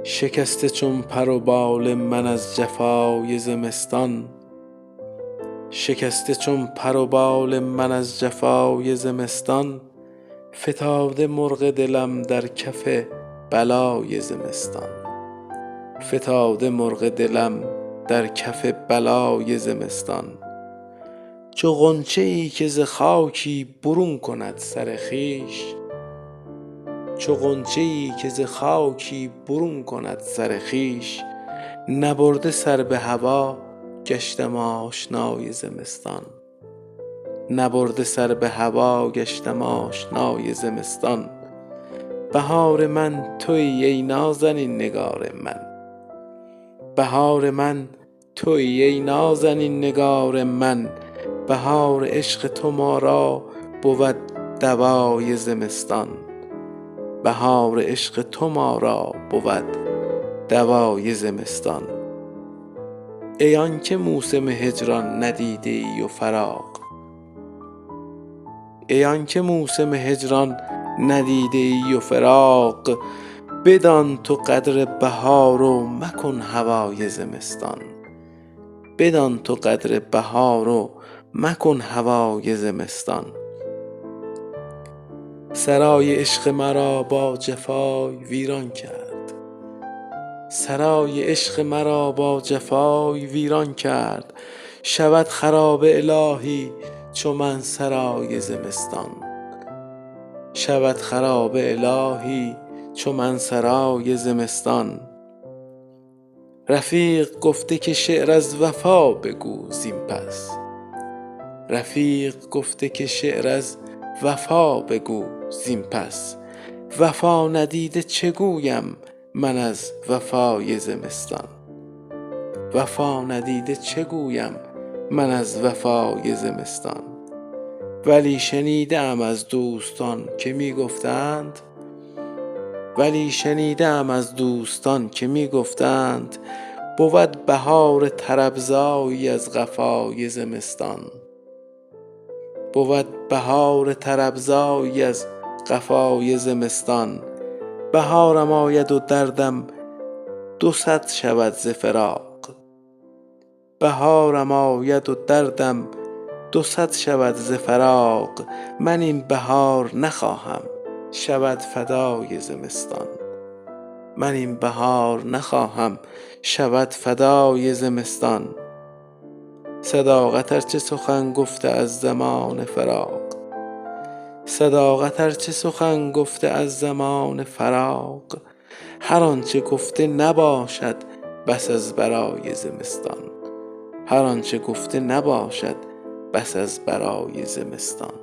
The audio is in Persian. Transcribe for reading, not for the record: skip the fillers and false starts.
شکسته چون پر و بال من از جفای زمستان، شکسته چون پر و بال من از جفای زمستان، فتاده مرغ دلم در کف بلای زمستان، فتاده مرغ دلم در کف بلای زمستان. چو غنچه ای که ز خاکی برون کند سر خویش، چو غنچه ای که ز خاکی برون کند سر خویش، نبرده سر به هوا گشتم آشنای زمستان، نبرده سر به هوا گشتم آشنای زمستان. بهار من تویی ای نازنین نگار من، بهار من تویی ای نازنین نگار من، بهار عشق تو ما را بود دوای زمستان، بهار عشق تو ما را بود دوای زمستان. ای آنکه موسم هجران ندیده ای و فراق، ای آنکه موسم هجران ندیده ای و فراق، بدان تو قدر بهار و مکن هوای زمستان، بدان تو قدر بهار و مکن هوای زمستان. سرای عشق مرا با جفای ویران کرد، سرای عشق مرا با جفای ویران کرد، شود خراب الهی چو من سرای زمستان، شود خراب الهی چو من سرای زمستان. رفیق گفته که شعر از وفا بگو زین پس، رفیق گفته که شعر از وفا بگو زین پس، وفا ندیده چه گویم من از وفای زمستان، وفا ندیده چه گویم من از وفای زمستان. ولی شنیده ام از دوستان که می گفتند، ولی شنیده ام از دوستان که می گفتند، بود بهار طربزایی از قفای زمستان، بود بهار طربزایی از قفای زمستان. بهارم آید و دردم 200 شود ز فراق، بهارم آید و دردم 200 شود ز فراق، من این بهار نخواهم شود فدای زمستان، من این بهار نخواهم شود فدای زمستان. صداقت ارچه سخن گفته از زمان فراق، صداقت ارچه سخن گفته از زمان فراق، هر آنچه گفته نباشد بس از برای زمستان، هر آنچه گفته نباشد بس از برای زمستان.